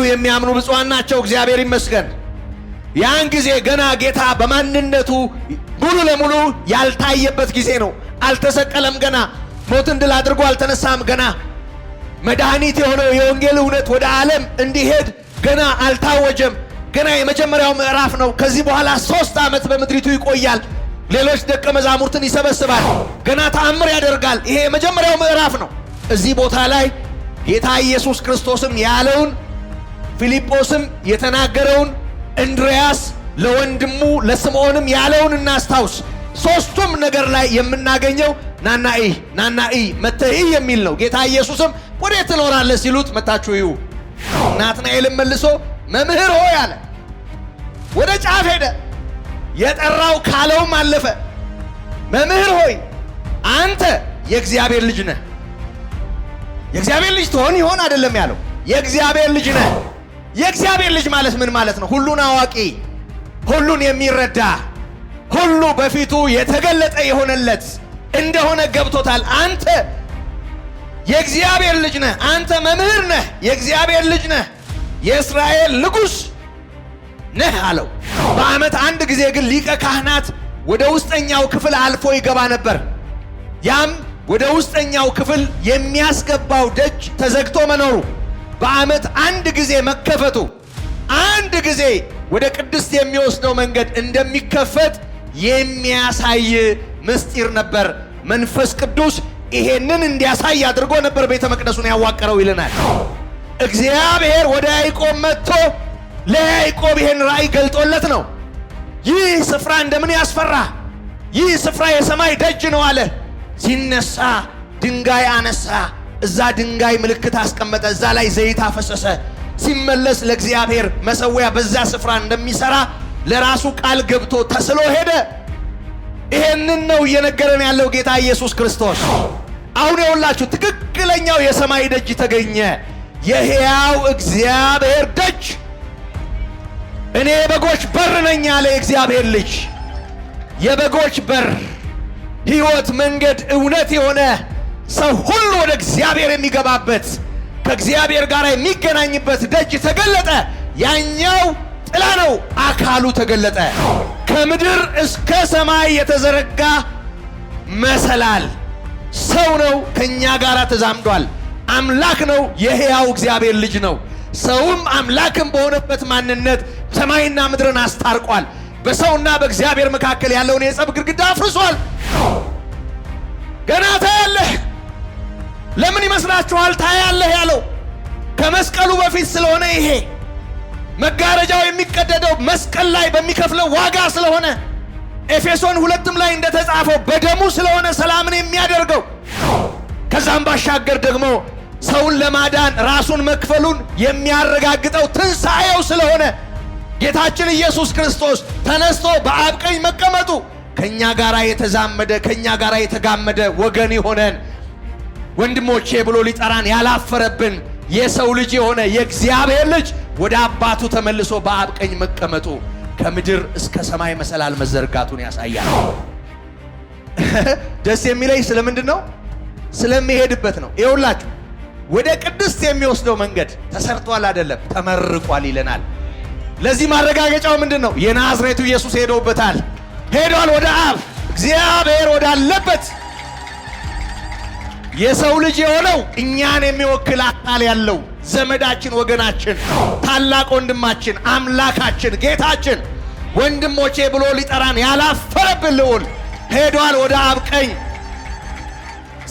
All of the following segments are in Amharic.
የሚያምኑ ብፁዓን ናቸው፣ እግዚአብሔር ይመስገን። ያን ጊዜ ገና ጌታ በማንነቱ ሙሉ ለሙሉ ያልታየበት ጊዜ ነው። አልተሰቀለም፣ ገና ሞትን ድል አድርጎ አልተነሳም፣ ገና መድኃኒት የሆነው የወንጌል እውነት ወደ ዓለም እንዲሄድ ገና አልታወጀም። ገና የመጀመሪያው ምዕራፍ ነው። ከዚህ በኋላ 3 ዓመት በምድሪቱ ይቆያል። ሌሎች ደቀ መዛሙርትን ይሰበስባል። ገና ተአምር ያደርጋል። ይሄ የመጀመሪያው ምዕራፍ ነው። እዚህ ቦታ ላይ ጌታ ኢየሱስ ክርስቶስም ያለውን ፊልጶስም የተናገረውን እንድርያስ ለወንድሙ ለስምዖንም ያለውን እናስታውስ። ሶስቱም ነገር ላይ የምናገኘው ናናኢ መተይ የሚል ነው። ጌታ ኢየሱስም ወዴት ትኖራለህ ሲሉት መታችሁ እዩ። ናትናኤልም መልሶ መምህር ሆይ አለ። ወደ ጫፍ ሄደ። የጠራው ካለውም አለፈ። መምህር ሆይ አንተ የእግዚአብሔር ልጅ ነህ። የእግዚአብሔር ልጅ ትሆን ይሆን አይደለም ያለው፣ የእግዚአብሔር ልጅ ነህ። የእግዚአብሔር ልጅ ማለት ምን ማለት ነው? ሁሉን አዋቂ፣ ሁሉን የሚረዳ፣ ሁሉ በፊቱ የተገለጠ የሆነለት እንደሆነ ገብቶታል። አንተ የእግዚአብሔር ልጅ ነህ፣ አንተ መምህር ነህ፣ የእግዚአብሔር ልጅ ነህ፣ የእስራኤል ንጉሥ ነህ አለው። በዓመት አንድ ጊዜ ግን ሊቀ ካህናት ወደ ውስጠኛው ክፍል አልፎ ይገባ ነበር። ያም ወደ ውስጠኛው ክፍል የሚያስገባው ደጅ ተዘግቶ መኖሩ፣ በዓመት አንድ ጊዜ መከፈቱ፣ አንድ ጊዜ ወደ ቅድስት የሚወስደው መንገድ እንደሚከፈት የሚያሳይ ምስጢር ነበር። መንፈስ ቅዱስ ይሄንን እንዲያሳይ አድርጎ ነበር ቤተ መቅደሱን ያዋቀረው ይለናል። እግዚአብሔር ወደ ያዕቆብ መጥቶ ለያዕቆብ ይሄን ራእይ ገልጦለት ነው። ይህ ስፍራ እንደምን ያስፈራ! ይህ ስፍራ የሰማይ ደጅ ነው አለ። ሲነሳ ድንጋይ አነሳ። እዛ ድንጋይ ምልክት አስቀመጠ። እዛ ላይ ዘይት አፈሰሰ። ሲመለስ ለእግዚአብሔር መሠዊያ በዛ ስፍራ እንደሚሰራ ለራሱ ቃል ገብቶ ተስሎ ሄደ። ይሄንን ነው እየነገረን ያለው ጌታ ኢየሱስ ክርስቶስ። አሁን የሁላችሁ ትክክለኛው የሰማይ ደጅ ተገኘ። የሕያው እግዚአብሔር ደጅ። እኔ የበጎች በር ነኝ አለ የእግዚአብሔር ልጅ። የበጎች በር፣ ሕይወት፣ መንገድ፣ እውነት የሆነ ሰው ሁሉ ወደ እግዚአብሔር የሚገባበት ከእግዚአብሔር ጋር የሚገናኝበት ደጅ ተገለጠ። ያኛው ጥላ ነው፣ አካሉ ተገለጠ። ከምድር እስከ ሰማይ የተዘረጋ መሰላል ሰው ነው፣ ከኛ ጋር ተዛምዷል። አምላክ ነው፣ የሕያው እግዚአብሔር ልጅ ነው። ሰውም አምላክም በሆነበት ማንነት ሰማይና ምድርን አስታርቋል። በሰውና በእግዚአብሔር መካከል ያለውን የጸብ ግድግዳ አፍርሷል። ገና ታያለህ። ለምን ይመስላችኋል ታያለህ ያለው? ከመስቀሉ በፊት ስለሆነ፣ ይሄ መጋረጃው የሚቀደደው መስቀል ላይ በሚከፍለው ዋጋ ስለሆነ፣ ኤፌሶን 2 ላይ እንደተጻፈው በደሙ ስለሆነ ሰላምን የሚያደርገው። ከዛም ባሻገር ደግሞ ሰውን ለማዳን ራሱን መክፈሉን የሚያረጋግጠው ትንሣኤው ስለሆነ ጌታችን ኢየሱስ ክርስቶስ ተነስቶ በአብ ቀኝ መቀመጡ ከኛ ጋራ የተዛመደ ከኛ ጋራ የተጋመደ ወገን የሆነን ወንድሞቼ ብሎ ሊጠራን ያላፈረብን የሰው ልጅ የሆነ የእግዚአብሔር ልጅ ወደ አባቱ ተመልሶ በአብ ቀኝ መቀመጡ ከምድር እስከ ሰማይ መሰላል መዘርጋቱን ያሳያል። ደስ የሚለኝ ስለምንድን ነው? ስለሚሄድበት ነው። ይኸውላችሁ ወደ ቅድስት የሚወስደው መንገድ ተሰርቷል አይደለም፣ ተመርቋል ይለናል። ለዚህ ማረጋገጫው ምንድን ነው? የናዝሬቱ ኢየሱስ ሄዶበታል፣ ሄዷል ወደ አብ እግዚአብሔር ወዳለበት። የሰው ልጅ የሆነው እኛን የሚወክል አካል ያለው ዘመዳችን፣ ወገናችን፣ ታላቅ ወንድማችን፣ አምላካችን፣ ጌታችን ወንድሞቼ ብሎ ሊጠራን ያላፈረብን ልዑል ሄዷል ወደ አብ ቀኝ።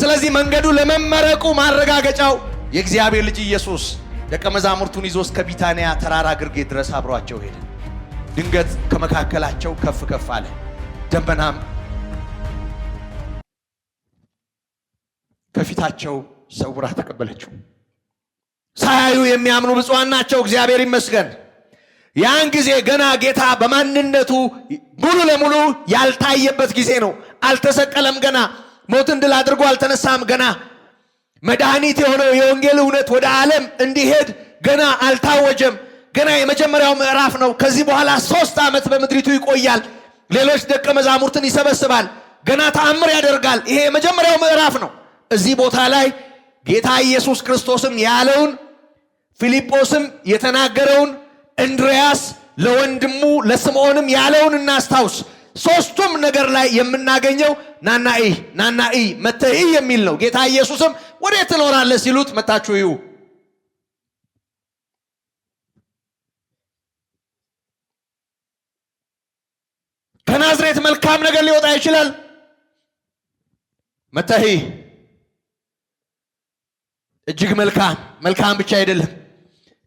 ስለዚህ መንገዱ ለመመረቁ ማረጋገጫው የእግዚአብሔር ልጅ ኢየሱስ ደቀ መዛሙርቱን ይዞ እስከ ቢታንያ ተራራ ግርጌ ድረስ አብሯቸው ሄደ። ድንገት ከመካከላቸው ከፍ ከፍ አለ፣ ደመናም ከፊታቸው ሰውራ ተቀበለችው። ሳያዩ የሚያምኑ ብፁዓን ናቸው፣ እግዚአብሔር ይመስገን። ያን ጊዜ ገና ጌታ በማንነቱ ሙሉ ለሙሉ ያልታየበት ጊዜ ነው። አልተሰቀለም ገና። ሞትን ድል አድርጎ አልተነሳም ገና። መድኃኒት የሆነው የወንጌል እውነት ወደ ዓለም እንዲሄድ ገና አልታወጀም። ገና የመጀመሪያው ምዕራፍ ነው። ከዚህ በኋላ 3 ዓመት በምድሪቱ ይቆያል። ሌሎች ደቀ መዛሙርትን ይሰበስባል። ገና ተአምር ያደርጋል። ይሄ የመጀመሪያው ምዕራፍ ነው። እዚህ ቦታ ላይ ጌታ ኢየሱስ ክርስቶስም ያለውን፣ ፊልጶስም የተናገረውን፣ እንድርያስ ለወንድሙ ለስምዖንም ያለውን እናስታውስ። 3ቱም ነገር ላይ የምናገኘው ናናኢ መተይ የሚል ነው። ጌታ ኢየሱስም ወዴት ትኖራለህ ሲሉት መጣችሁ እዩ። ከናዝሬት መልካም ነገር ሊወጣ ይችላል። መተይ እጅግ መልካም ብቻ አይደለም፣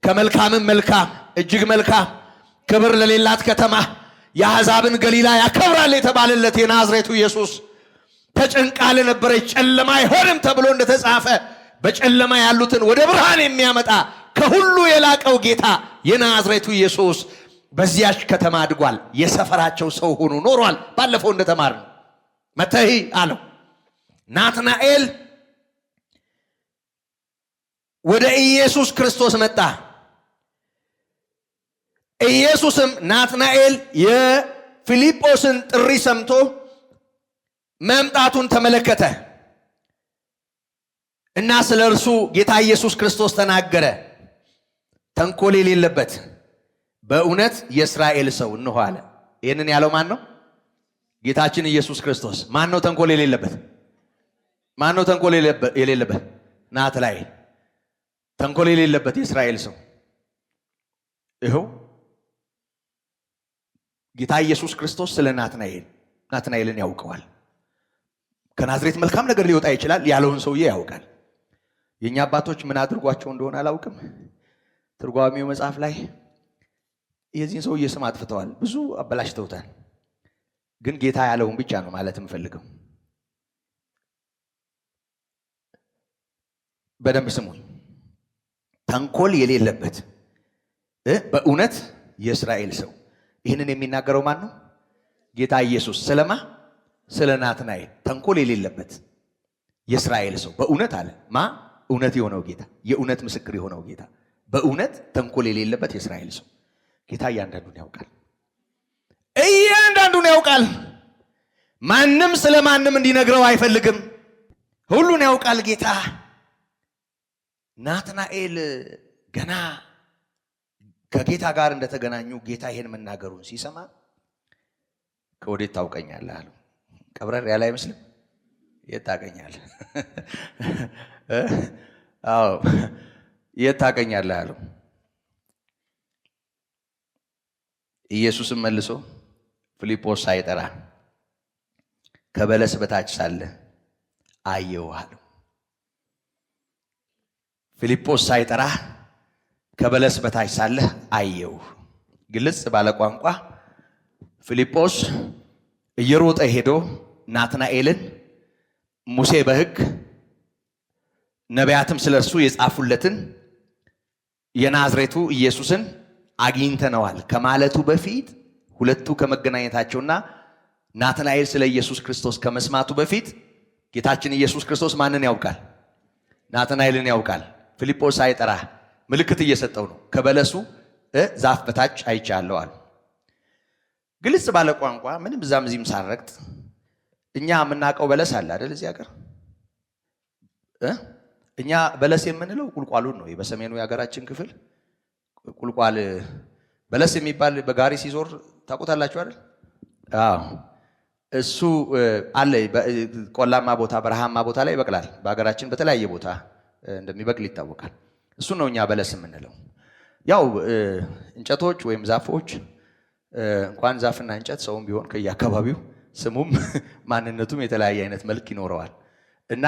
ከመልካምም መልካም እጅግ መልካም፣ ክብር ለሌላት ከተማ የአሕዛብን ገሊላ ያከብራል የተባለለት የናዝሬቱ ኢየሱስ ተጨንቃ ለነበረች ጨለማ አይሆንም ተብሎ እንደተጻፈ በጨለማ ያሉትን ወደ ብርሃን የሚያመጣ ከሁሉ የላቀው ጌታ የናዝሬቱ ኢየሱስ በዚያች ከተማ አድጓል። የሰፈራቸው ሰው ሆኖ ኖሯል። ባለፈው እንደተማርን መተይ አለው። ናትናኤል ወደ ኢየሱስ ክርስቶስ መጣ። ኢየሱስም ናትናኤል የፊልጶስን ጥሪ ሰምቶ መምጣቱን ተመለከተ እና ስለ እርሱ ጌታ ኢየሱስ ክርስቶስ ተናገረ። ተንኮል የሌለበት በእውነት የእስራኤል ሰው እንሆ አለ። ይህንን ያለው ማን ነው? ጌታችን ኢየሱስ ክርስቶስ። ማን ነው ተንኮል የሌለበት? ማን ነው ተንኮል የሌለበት? ናትናኤል ተንኮል የሌለበት የእስራኤል ሰው። ይኸው ጌታ ኢየሱስ ክርስቶስ ስለ ናትናኤልን ያውቀዋል። ከናዝሬት መልካም ነገር ሊወጣ ይችላል ያለውን ሰውዬ ያውቃል። የኛ አባቶች ምን አድርጓቸው እንደሆነ አላውቅም። ትርጓሜው መጽሐፍ ላይ የዚህን ሰውዬ ስም አጥፍተዋል፣ ብዙ አበላሽተውታል። ግን ጌታ ያለውን ብቻ ነው ማለት የምፈልገው። በደንብ ስሙኝ። ተንኮል የሌለበት በእውነት የእስራኤል ሰው። ይህንን የሚናገረው ማን ነው? ጌታ ኢየሱስ። ስለማ? ስለ ናትናኤል። ተንኮል የሌለበት የእስራኤል ሰው በእውነት አለ። ማ? እውነት የሆነው ጌታ፣ የእውነት ምስክር የሆነው ጌታ። በእውነት ተንኮል የሌለበት የእስራኤል ሰው። ጌታ እያንዳንዱን ያውቃል። ማንም ስለ ማንም እንዲነግረው አይፈልግም። ሁሉን ያውቃል ጌታ። ናትናኤል ገና ከጌታ ጋር እንደተገናኙ ጌታ ይሄን መናገሩን ሲሰማ ከወዴት ታውቀኛለህ አለው። ቀብረር ያለ አይመስልም? የት ታውቀኛለህ? አዎ የት ታውቀኛለህ አለው። ኢየሱስም መልሶ ፊልጶስ ሳይጠራ ከበለስ በታች ሳለ አየው አለው። ፊልጶስ ሳይጠራ ከበለስ በታች ሳለ አየው። ግልጽ ባለ ቋንቋ ፊልጶስ እየሮጠ ሄዶ ናትናኤልን ሙሴ በሕግ ነቢያትም ስለ እርሱ የጻፉለትን የናዝሬቱ ኢየሱስን አግኝተነዋል ከማለቱ በፊት ሁለቱ ከመገናኘታቸውና ናትናኤል ስለ ኢየሱስ ክርስቶስ ከመስማቱ በፊት ጌታችን ኢየሱስ ክርስቶስ ማንን ያውቃል? ናትናኤልን ያውቃል። ፊልጶስ ሳይጠራ ምልክት እየሰጠው ነው። ከበለሱ ዛፍ በታች አይቻለሁ አለ። ግልጽ ባለ ቋንቋ ምንም እዛም እዚህም ሳንረግጥ እኛ የምናውቀው በለስ አለ አይደል? እዚህ ሀገር እኛ በለስ የምንለው ቁልቋሉን ነው። በሰሜኑ የሀገራችን ክፍል ቁልቋል በለስ የሚባል በጋሪ ሲዞር ታውቁታላችሁ አይደል? አዎ እሱ አለ። ቆላማ ቦታ፣ በረሃማ ቦታ ላይ ይበቅላል። በሀገራችን በተለያየ ቦታ እንደሚበቅል ይታወቃል። እሱ ነው እኛ በለስ የምንለው። ያው እንጨቶች ወይም ዛፎች እንኳን ዛፍና እንጨት ሰውም ቢሆን ከየአካባቢው ስሙም ማንነቱም የተለያየ አይነት መልክ ይኖረዋል። እና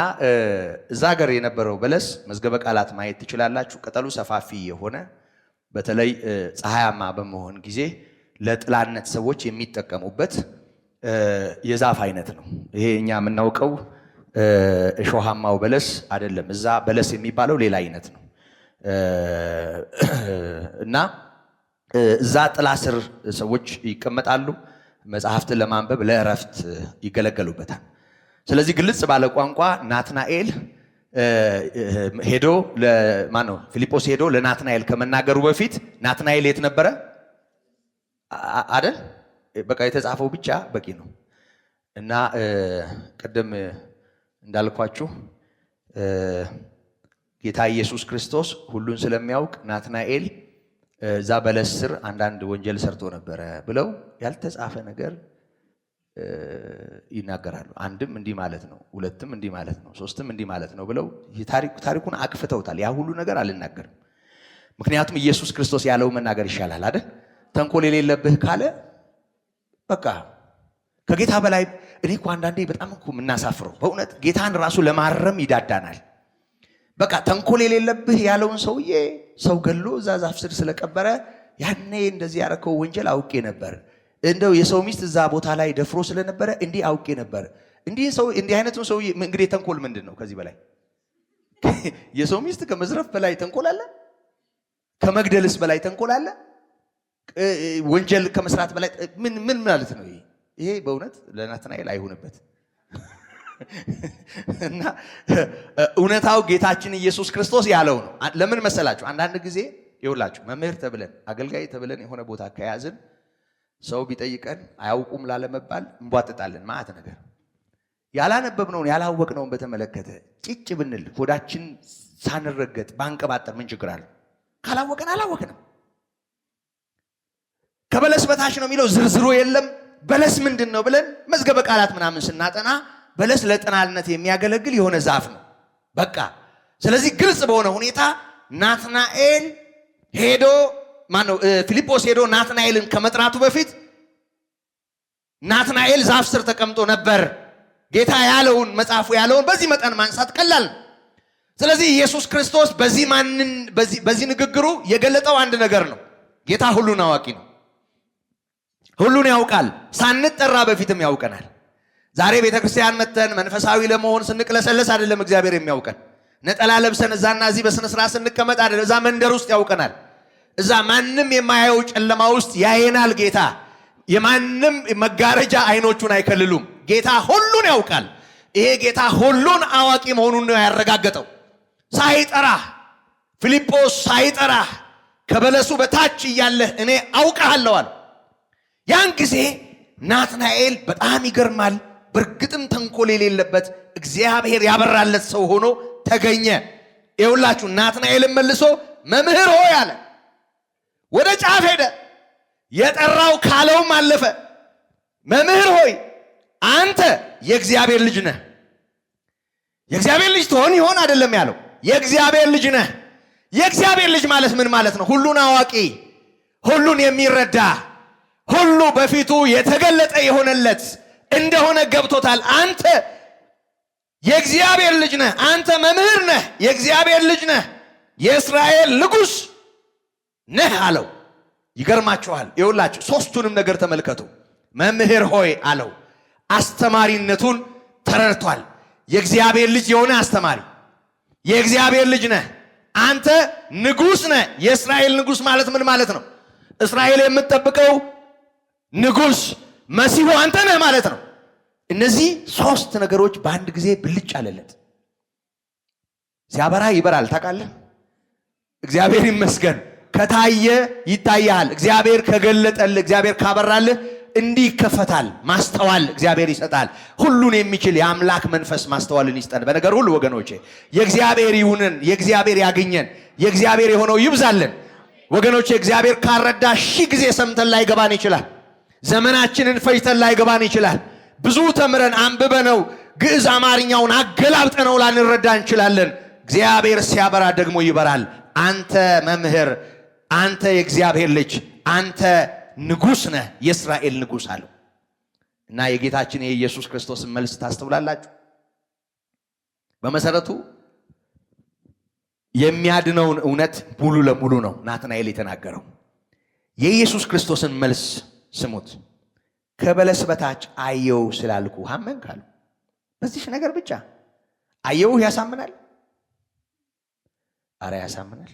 እዛ ሀገር የነበረው በለስ መዝገበ ቃላት ማየት ትችላላችሁ። ቅጠሉ ሰፋፊ የሆነ በተለይ ፀሐያማ በመሆን ጊዜ ለጥላነት ሰዎች የሚጠቀሙበት የዛፍ አይነት ነው። ይሄ እኛ የምናውቀው እሾሃማው በለስ አይደለም። እዛ በለስ የሚባለው ሌላ አይነት ነው። እና እዛ ጥላ ስር ሰዎች ይቀመጣሉ። መጽሐፍትን ለማንበብ ለእረፍት ይገለገሉበታል። ስለዚህ ግልጽ ባለ ቋንቋ ናትናኤል ሄዶ ፊልጶስ ሄዶ ለናትናኤል ከመናገሩ በፊት ናትናኤል የት ነበረ አይደል? በቃ የተጻፈው ብቻ በቂ ነው። እና ቀደም እንዳልኳችሁ ጌታ ኢየሱስ ክርስቶስ ሁሉን ስለሚያውቅ ናትናኤል እዛ በለስ ስር አንዳንድ ወንጀል ሰርቶ ነበረ ብለው ያልተጻፈ ነገር ይናገራሉ። አንድም እንዲህ ማለት ነው፣ ሁለትም እንዲህ ማለት ነው፣ ሶስትም እንዲህ ማለት ነው ብለው ታሪኩን አቅፍተውታል። ያ ሁሉ ነገር አልናገርም፣ ምክንያቱም ኢየሱስ ክርስቶስ ያለው መናገር ይሻላል አይደል? ተንኮል የሌለብህ ካለ በቃ ከጌታ በላይ እኔ እኮ አንዳንዴ በጣም እኮ የምናሳፍረው በእውነት ጌታን ራሱ ለማረም ይዳዳናል። በቃ ተንኮል የሌለብህ ያለውን ሰውዬ ሰው ገሎ እዛ ዛፍ ስር ስለቀበረ ያኔ እንደዚህ ያረከው ወንጀል አውቄ ነበር፣ እንደው የሰው ሚስት እዛ ቦታ ላይ ደፍሮ ስለነበረ እንዲህ አውቄ ነበር። እንዲህ አይነቱን ሰውዬ እንግዲህ ተንኮል ምንድን ነው? ከዚህ በላይ የሰው ሚስት ከመዝረፍ በላይ ተንኮል አለ? ከመግደልስ በላይ ተንኮል አለ? ወንጀል ከመስራት በላይ ምን ማለት ነው? ይሄ በእውነት ለናትናኤል አይሆንበት። እና እውነታው ጌታችን ኢየሱስ ክርስቶስ ያለው ነው። ለምን መሰላችሁ? አንዳንድ ጊዜ ይውላችሁ መምህር ተብለን አገልጋይ ተብለን የሆነ ቦታ ከያዝን ሰው ቢጠይቀን አያውቁም ላለመባል እንቧጥጣለን። ማለት ነገር ያላነበብነውን ያላወቅነውን በተመለከተ ጭጭ ብንል ሆዳችን ሳንረገጥ ባንቀባጠር ምን ችግር አለ? ካላወቀን አላወቅንም። ከበለስ በታች ነው የሚለው ዝርዝሩ የለም። በለስ ምንድን ነው ብለን መዝገበ ቃላት ምናምን ስናጠና በለስ ለጥናልነት የሚያገለግል የሆነ ዛፍ ነው በቃ። ስለዚህ ግልጽ በሆነ ሁኔታ ናትናኤል ሄዶ ፊልጶስ ሄዶ ናትናኤልን ከመጥራቱ በፊት ናትናኤል ዛፍ ስር ተቀምጦ ነበር። ጌታ ያለውን መጽሐፉ ያለውን በዚህ መጠን ማንሳት ቀላል ነው። ስለዚህ ኢየሱስ ክርስቶስ በዚህ ንግግሩ የገለጠው አንድ ነገር ነው። ጌታ ሁሉን አዋቂ ነው። ሁሉን ያውቃል። ሳንጠራ በፊትም ያውቀናል። ዛሬ ቤተክርስቲያን መተን መንፈሳዊ ለመሆን ስንቅለሰለስ አይደለም እግዚአብሔር የሚያውቀን። ነጠላ ለብሰን እዛና እዚህ በስነ ስርዓት ስንቀመጥ አይደለም። እዛ መንደር ውስጥ ያውቀናል። እዛ ማንም የማያየው ጨለማ ውስጥ ያየናል ጌታ። የማንም መጋረጃ አይኖቹን አይከልሉም። ጌታ ሁሉን ያውቃል። ይሄ ጌታ ሁሉን አዋቂ መሆኑን ነው ያረጋገጠው። ሳይጠራህ ፊልጶስ ሳይጠራህ ከበለሱ በታች እያለህ እኔ አውቃለሁ አለ። ያን ጊዜ ናትናኤል በጣም ይገርማል። በእርግጥም ተንኮል የሌለበት እግዚአብሔር ያበራለት ሰው ሆኖ ተገኘ። ይኸውላችሁ ናትናኤልን መልሶ መምህር ሆይ አለ። ወደ ጫፍ ሄደ። የጠራው ካለውም አለፈ። መምህር ሆይ አንተ የእግዚአብሔር ልጅ ነህ። የእግዚአብሔር ልጅ ትሆን ይሆን አይደለም ያለው፣ የእግዚአብሔር ልጅ ነህ። የእግዚአብሔር ልጅ ማለት ምን ማለት ነው? ሁሉን አዋቂ፣ ሁሉን የሚረዳ፣ ሁሉ በፊቱ የተገለጠ የሆነለት እንደሆነ ገብቶታል። አንተ የእግዚአብሔር ልጅ ነህ። አንተ መምህር ነህ፣ የእግዚአብሔር ልጅ ነህ፣ የእስራኤል ንጉሥ ነህ አለው። ይገርማችኋል። ይኸውላችሁ ሶስቱንም ነገር ተመልከቱ። መምህር ሆይ አለው። አስተማሪነቱን ተረድቷል። የእግዚአብሔር ልጅ የሆነ አስተማሪ፣ የእግዚአብሔር ልጅ ነህ። አንተ ንጉሥ ነህ። የእስራኤል ንጉሥ ማለት ምን ማለት ነው? እስራኤል የምትጠብቀው ንጉሥ መሲሁ አንተ ነህ ማለት ነው። እነዚህ ሶስት ነገሮች በአንድ ጊዜ ብልጭ አለለት። ሲያበራ ይበራል። ታውቃለህ? እግዚአብሔር ይመስገን። ከታየ ይታያል። እግዚአብሔር ከገለጠልህ፣ እግዚአብሔር ካበራልህ እንዲህ ይከፈታል። ማስተዋል እግዚአብሔር ይሰጣል። ሁሉን የሚችል የአምላክ መንፈስ ማስተዋልን ይስጠን በነገር ሁሉ ወገኖቼ። የእግዚአብሔር ይሁንን፣ የእግዚአብሔር ያገኘን፣ የእግዚአብሔር የሆነው ይብዛልን ወገኖቼ። እግዚአብሔር ካረዳ 1000 ጊዜ ሰምተን ላይ ገባን ይችላል። ዘመናችንን ፈጅተን ላይ ገባን ይችላል። ብዙ ተምረን አንብበነው ግዕዝ አማርኛውን አገላብጠነው ላንረዳ እንችላለን። እግዚአብሔር ሲያበራ ደግሞ ይበራል። አንተ መምህር፣ አንተ የእግዚአብሔር ልጅ፣ አንተ ንጉሥ ነህ፣ የእስራኤል ንጉሥ አለው። እና የጌታችን የኢየሱስ ክርስቶስን መልስ ታስተውላላችሁ። በመሰረቱ የሚያድነውን እውነት ሙሉ ለሙሉ ነው ናትናኤል የተናገረው። የኢየሱስ ክርስቶስን መልስ ስሙት። ከበለስ በታች አየው ስላልኩ አመንክ አለው። በዚህ ነገር ብቻ አየው ያሳምናል? አረ ያሳምናል።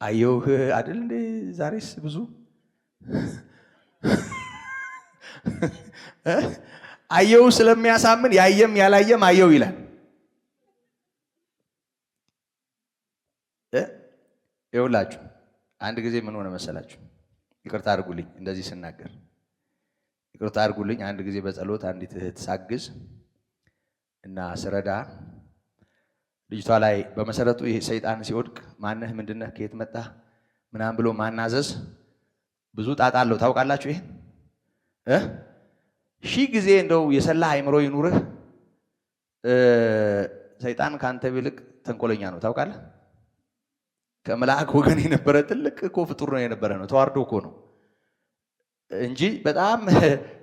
አየውህ አይደል እንዴ ዛሬስ ብዙ አየው ስለሚያሳምን ያየም ያላየም አየው ይላል። ይኸውላችሁ አንድ ጊዜ ምን ሆነ መሰላችሁ? ይቅርታ አድርጉልኝ እንደዚህ ስናገር ይቅርታ አድርጉልኝ። አንድ ጊዜ በጸሎት አንዲት እህት ሳግዝ እና ስረዳ ልጅቷ ላይ በመሰረቱ ይሄ ሰይጣን ሲወድቅ ማነህ ምንድነህ ከየት መጣ ምናምን ብሎ ማናዘዝ ብዙ ጣጣ አለው ታውቃላችሁ። ይሄ ሺህ ጊዜ እንደው የሰላ አይምሮ ይኑርህ ሰይጣን ካንተ ቢልቅ ተንኮለኛ ነው ታውቃለህ። ከመላእክ ወገን የነበረ ትልቅ እኮ ፍጡር ነው የነበረ ነው ተዋርዶ እኮ ነው እንጂ በጣም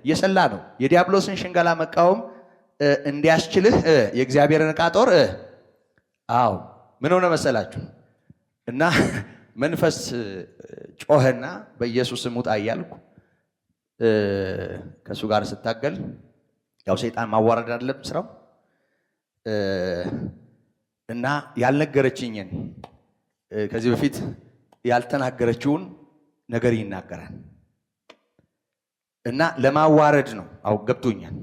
የሰላ ነው። የዲያብሎስን ሽንገላ መቃወም እንዲያስችልህ የእግዚአብሔርን ዕቃ ጦር አዎ ምን ሆነ መሰላችሁ? እና መንፈስ ጮኸና በኢየሱስ ስም ውጣ እያልኩ ከሱ ጋር ስታገል ያው ሰይጣን ማዋረድ አይደለም ስራው እና ያልነገረችኝን ከዚህ በፊት ያልተናገረችውን ነገር ይናገራል እና ለማዋረድ ነው። አው ገብቶኛል።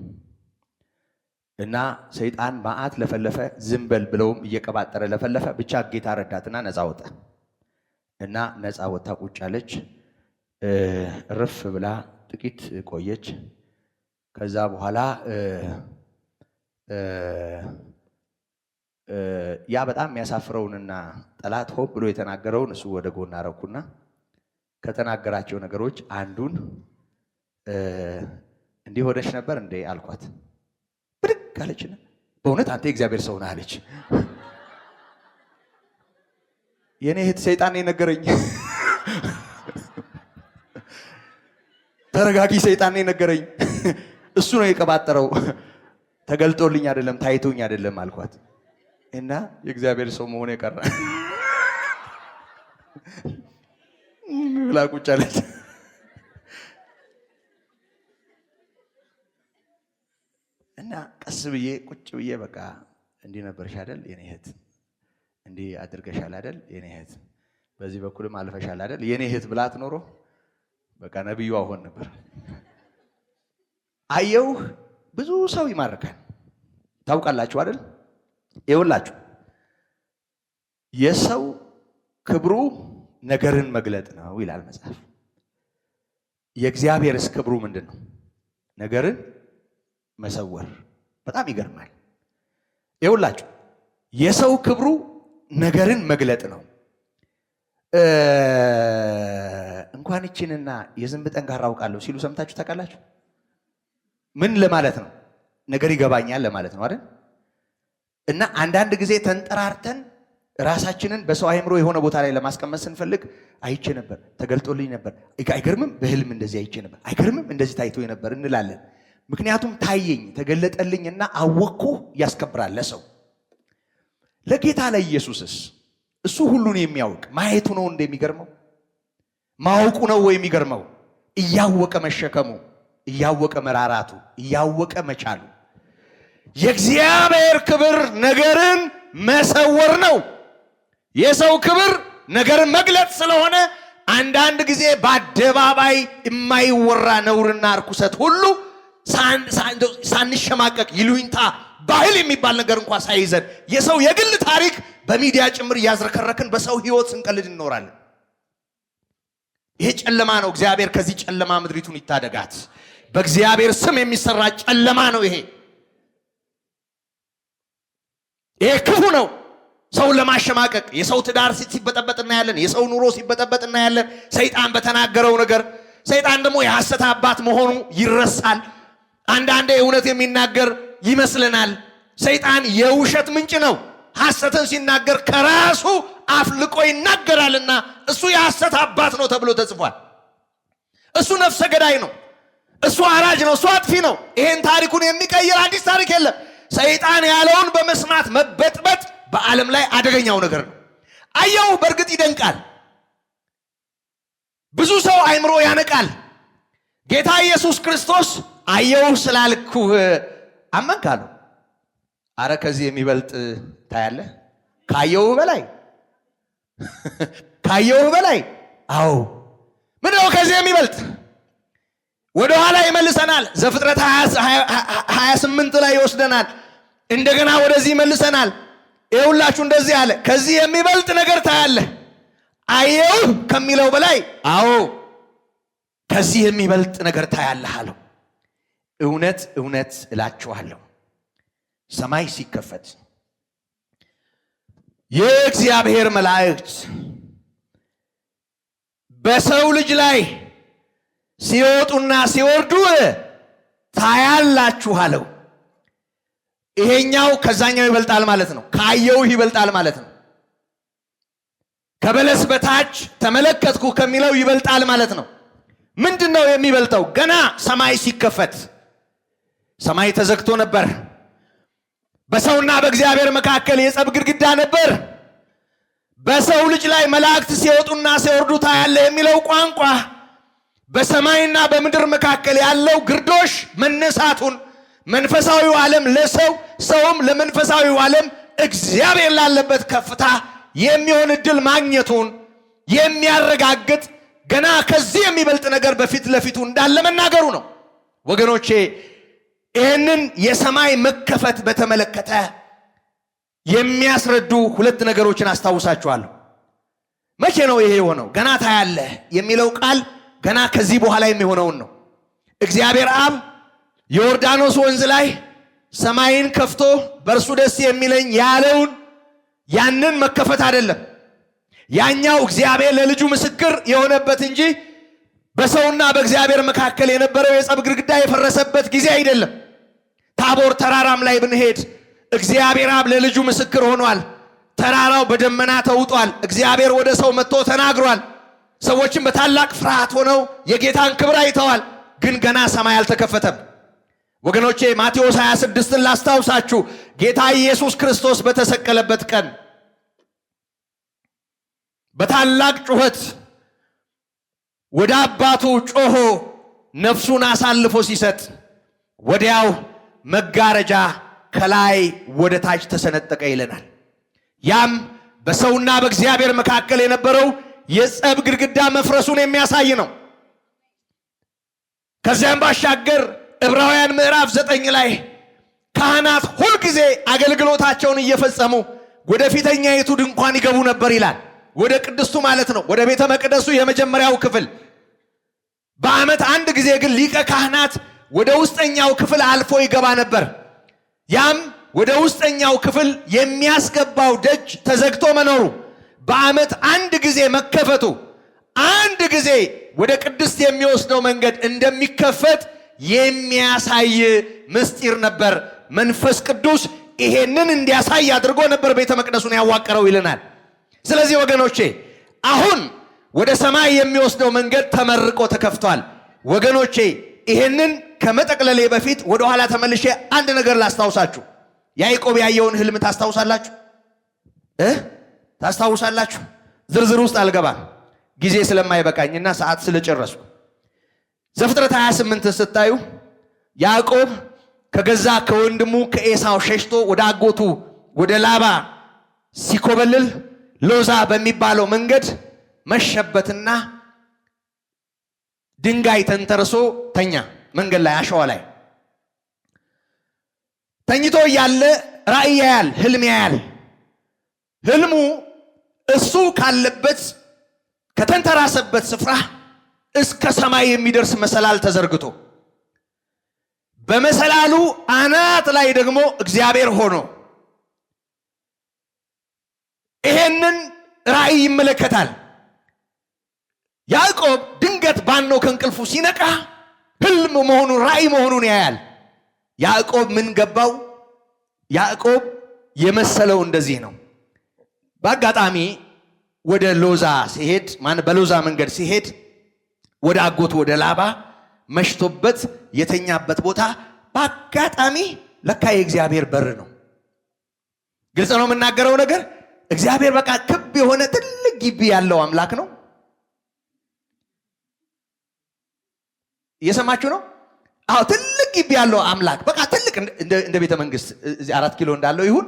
እና ሰይጣን ማአት ለፈለፈ ዝምበል ብለውም እየቀባጠረ ለፈለፈ ብቻ ጌታ ረዳትና ነፃ ወጣ እና ነፃ ወጣ ቁጭ አለች። ረፍ ብላ ጥቂት ቆየች። ከዛ በኋላ ያ በጣም የሚያሳፍረውንና ጠላት ሆብ ብሎ የተናገረውን እሱ ወደ ጎን አረኩና ከተናገራቸው ነገሮች አንዱን እንዲህ ሆነሽ ነበር እንዴ አልኳት። ብድግ አለችና በእውነት አንተ የእግዚአብሔር ሰው ነህ አለች። የኔ እህት ሰይጣን የነገረኝ ተረጋጊ፣ ሰይጣን የነገረኝ እሱ ነው የቀባጠረው፣ ተገልጦልኝ አይደለም ታይቶኝ አይደለም አልኳት። እና የእግዚአብሔር ሰው መሆን የቀረ ብላ ቁጭ አለች። እና ቀስ ብዬ ቁጭ ብዬ በቃ እንዲህ ነበርሽ አይደል የኔ እህት፣ እንዲህ አድርገሻል አይደል የኔ እህት፣ በዚህ በኩልም አልፈሻል አይደል የኔ እህት ብላት ኖሮ በቃ ነብዩ አሁን ነበር። አየው ብዙ ሰው ይማርካል ታውቃላችሁ አይደል? ይኸውላችሁ የሰው ክብሩ ነገርን መግለጥ ነው ይላል መጽሐፍ። የእግዚአብሔርስ ክብሩ ምንድን ነው? ነገርን መሰወር። በጣም ይገርማል። ይኸውላችሁ የሰው ክብሩ ነገርን መግለጥ ነው። እንኳን እቺንና የዝንብ ጠንካራ አውቃለሁ ሲሉ ሰምታችሁ ታውቃላችሁ? ምን ለማለት ነው? ነገር ይገባኛል ለማለት ነው አይደል? እና አንዳንድ ጊዜ ተንጠራርተን ራሳችንን በሰው አይምሮ የሆነ ቦታ ላይ ለማስቀመጥ ስንፈልግ አይቼ ነበር፣ ተገልጦልኝ ነበር፣ አይገርምም፣ በህልም እንደዚህ አይቼ ነበር፣ አይገርምም፣ እንደዚህ ታይቶኝ ነበር እንላለን። ምክንያቱም ታየኝ ተገለጠልኝና አወቅኩ ያስከብራል ለሰው። ለጌታ ለኢየሱስስ እሱ ሁሉን የሚያውቅ ማየቱ ነው እንደሚገርመው፣ ማወቁ ነው ወይ የሚገርመው? እያወቀ መሸከሙ፣ እያወቀ መራራቱ፣ እያወቀ መቻሉ። የእግዚአብሔር ክብር ነገርን መሰወር ነው። የሰው ክብር ነገርን መግለጥ ስለሆነ አንዳንድ ጊዜ በአደባባይ የማይወራ ነውርና እርኩሰት ሁሉ ሳንሸማቀቅ ይሉኝታ ባህል የሚባል ነገር እንኳን ሳይዘን የሰው የግል ታሪክ በሚዲያ ጭምር እያዝረከረክን በሰው ህይወት ስንቀልድ እንኖራለን። ይሄ ጨለማ ነው። እግዚአብሔር ከዚህ ጨለማ ምድሪቱን ይታደጋት። በእግዚአብሔር ስም የሚሰራ ጨለማ ነው ይሄ። ይሄ ክፉ ነው። ሰውን ለማሸማቀቅ የሰው ትዳር ሲበጠበጥ እናያለን። የሰው ኑሮ ሲበጠበጥ እናያለን። ሰይጣን በተናገረው ነገር፣ ሰይጣን ደግሞ የሐሰት አባት መሆኑ ይረሳል። አንዳንዴ እውነት የሚናገር ይመስልናል። ሰይጣን የውሸት ምንጭ ነው። ሐሰትን ሲናገር ከራሱ አፍልቆ ይናገራልና እሱ የሐሰት አባት ነው ተብሎ ተጽፏል። እሱ ነፍሰ ገዳይ ነው። እሱ አራጅ ነው። እሱ አጥፊ ነው። ይሄን ታሪኩን የሚቀይር አዲስ ታሪክ የለም። ሰይጣን ያለውን በመስማት መበጥበጥ በዓለም ላይ አደገኛው ነገር ነው። አየው በእርግጥ ይደንቃል። ብዙ ሰው አይምሮ ያነቃል። ጌታ ኢየሱስ ክርስቶስ አየው ስላልኩህ አመንክ አለው። አረ ከዚህ የሚበልጥ ታያለህ? ካየው በላይ ካየው በላይ አዎ ምንድነው ከዚህ የሚበልጥ? ወደ ኋላ ይመልሰናል። ዘፍጥረት 28 ላይ ይወስደናል። እንደገና ወደዚህ ይመልሰናል። ይኸውላችሁ እንደዚህ አለ፣ ከዚህ የሚበልጥ ነገር ታያለህ። አየው ከሚለው በላይ አዎ ከዚህ የሚበልጥ ነገር ታያለህ አለው። እውነት እውነት እላችኋለሁ ሰማይ ሲከፈት የእግዚአብሔር መላእክት በሰው ልጅ ላይ ሲወጡና ሲወርዱ ታያላችሁ አለው። ይሄኛው ከዛኛው ይበልጣል ማለት ነው። ካየው ይበልጣል ማለት ነው። ከበለስ በታች ተመለከትኩ ከሚለው ይበልጣል ማለት ነው። ምንድነው የሚበልጠው? ገና ሰማይ ሲከፈት ሰማይ ተዘግቶ ነበር። በሰውና በእግዚአብሔር መካከል የጸብ ግድግዳ ነበር። በሰው ልጅ ላይ መላእክት ሲወጡና ሲወርዱ ታያለህ የሚለው ቋንቋ በሰማይና በምድር መካከል ያለው ግርዶሽ መነሳቱን መንፈሳዊው ዓለም ለሰው ሰውም ለመንፈሳዊው ዓለም እግዚአብሔር ላለበት ከፍታ የሚሆን እድል ማግኘቱን የሚያረጋግጥ ገና ከዚህ የሚበልጥ ነገር በፊት ለፊቱ እንዳለ መናገሩ ነው። ወገኖቼ ይህንን የሰማይ መከፈት በተመለከተ የሚያስረዱ ሁለት ነገሮችን አስታውሳችኋለሁ። መቼ ነው ይሄ የሆነው? ገና ታያለህ የሚለው ቃል ገና ከዚህ በኋላ የሚሆነውን ነው። እግዚአብሔር አብ ዮርዳኖስ ወንዝ ላይ ሰማይን ከፍቶ በእርሱ ደስ የሚለኝ ያለውን ያንን መከፈት አይደለም። ያኛው እግዚአብሔር ለልጁ ምስክር የሆነበት እንጂ በሰውና በእግዚአብሔር መካከል የነበረው የጸብ ግድግዳ የፈረሰበት ጊዜ አይደለም። ታቦር ተራራም ላይ ብንሄድ እግዚአብሔር አብ ለልጁ ምስክር ሆኗል። ተራራው በደመና ተውጧል። እግዚአብሔር ወደ ሰው መጥቶ ተናግሯል። ሰዎችም በታላቅ ፍርሃት ሆነው የጌታን ክብር አይተዋል። ግን ገና ሰማይ አልተከፈተም። ወገኖቼ ማቴዎስ 26ን ላስታውሳችሁ። ጌታ ኢየሱስ ክርስቶስ በተሰቀለበት ቀን በታላቅ ጩኸት ወደ አባቱ ጮሆ ነፍሱን አሳልፎ ሲሰጥ ወዲያው መጋረጃ ከላይ ወደ ታች ተሰነጠቀ ይለናል። ያም በሰውና በእግዚአብሔር መካከል የነበረው የጸብ ግድግዳ መፍረሱን የሚያሳይ ነው። ከዚያም ባሻገር ዕብራውያን ምዕራፍ 9 ላይ ካህናት ሁልጊዜ አገልግሎታቸውን እየፈጸሙ ወደ ፊተኛይቱ ድንኳን ይገቡ ነበር ይላል። ወደ ቅድስቱ ማለት ነው፣ ወደ ቤተ መቅደሱ የመጀመሪያው ክፍል። በዓመት አንድ ጊዜ ግን ሊቀ ካህናት ወደ ውስጠኛው ክፍል አልፎ ይገባ ነበር። ያም ወደ ውስጠኛው ክፍል የሚያስገባው ደጅ ተዘግቶ መኖሩ፣ በዓመት አንድ ጊዜ መከፈቱ፣ አንድ ጊዜ ወደ ቅድስት የሚወስደው መንገድ እንደሚከፈት የሚያሳይ ምስጢር ነበር። መንፈስ ቅዱስ ይሄንን እንዲያሳይ አድርጎ ነበር ቤተ መቅደሱን ያዋቀረው ይለናል። ስለዚህ ወገኖቼ አሁን ወደ ሰማይ የሚወስደው መንገድ ተመርቆ ተከፍቷል። ወገኖቼ ይሄንን ከመጠቅለሌ በፊት ወደ ኋላ ተመልሼ አንድ ነገር ላስታውሳችሁ። ያዕቆብ ያየውን ህልም ታስታውሳላችሁ? ታስታውሳላችሁ? ዝርዝር ውስጥ አልገባም ጊዜ ስለማይበቃኝና ሰዓት ስለጨረስኩ። ዘፍጥረት 28 ስታዩ ያዕቆብ ከገዛ ከወንድሙ ከኤሳው ሸሽቶ ወደ አጎቱ ወደ ላባ ሲኮበልል ሎዛ በሚባለው መንገድ መሸበትና ድንጋይ ተንተርሶ ተኛ። መንገድ ላይ አሸዋ ላይ ተኝቶ ያለ ራእይ ያያል፣ ህልም ያያል። ህልሙ እሱ ካለበት ከተንተራሰበት ስፍራ እስከ ሰማይ የሚደርስ መሰላል ተዘርግቶ በመሰላሉ አናት ላይ ደግሞ እግዚአብሔር ሆኖ ይሄንን ራእይ ይመለከታል። ያዕቆብ ድንገት ባኖ ከእንቅልፉ ሲነቃ ህልም መሆኑን ራእይ መሆኑን ያያል። ያዕቆብ ምን ገባው? ያዕቆብ የመሰለው እንደዚህ ነው። በአጋጣሚ ወደ ሎዛ ሲሄድ በሎዛ መንገድ ሲሄድ ወደ አጎቱ ወደ ላባ መሽቶበት የተኛበት ቦታ በአጋጣሚ ለካ የእግዚአብሔር በር ነው። ግልጽ ነው የምናገረው ነገር። እግዚአብሔር በቃ ክብ የሆነ ትልቅ ግቢ ያለው አምላክ ነው። እየሰማችሁ ነው? አዎ ትልቅ ግቢ ያለው አምላክ በቃ ትልቅ እንደ ቤተ መንግስት እዚህ 4 ኪሎ እንዳለው ይሁን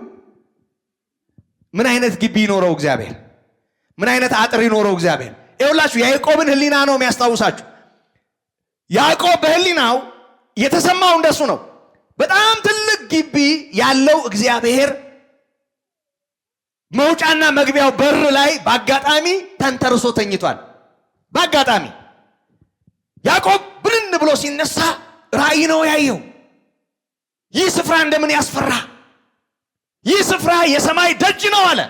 ምን አይነት ግቢ ይኖረው እግዚአብሔር? ምን አይነት አጥር ይኖረው እግዚአብሔር? ይኸውላችሁ ያዕቆብን ህሊና ነው የሚያስታውሳችሁ። ያዕቆብ በህሊናው የተሰማው እንደሱ ነው። በጣም ትልቅ ግቢ ያለው እግዚአብሔር መውጫና መግቢያው በር ላይ በአጋጣሚ ተንተርሶ ተኝቷል። በአጋጣሚ ያዕቆብ ብንን ብሎ ሲነሳ ራእይ ነው ያየው። ይህ ስፍራ እንደምን ያስፈራ! ይህ ስፍራ የሰማይ ደጅ ነው አለ።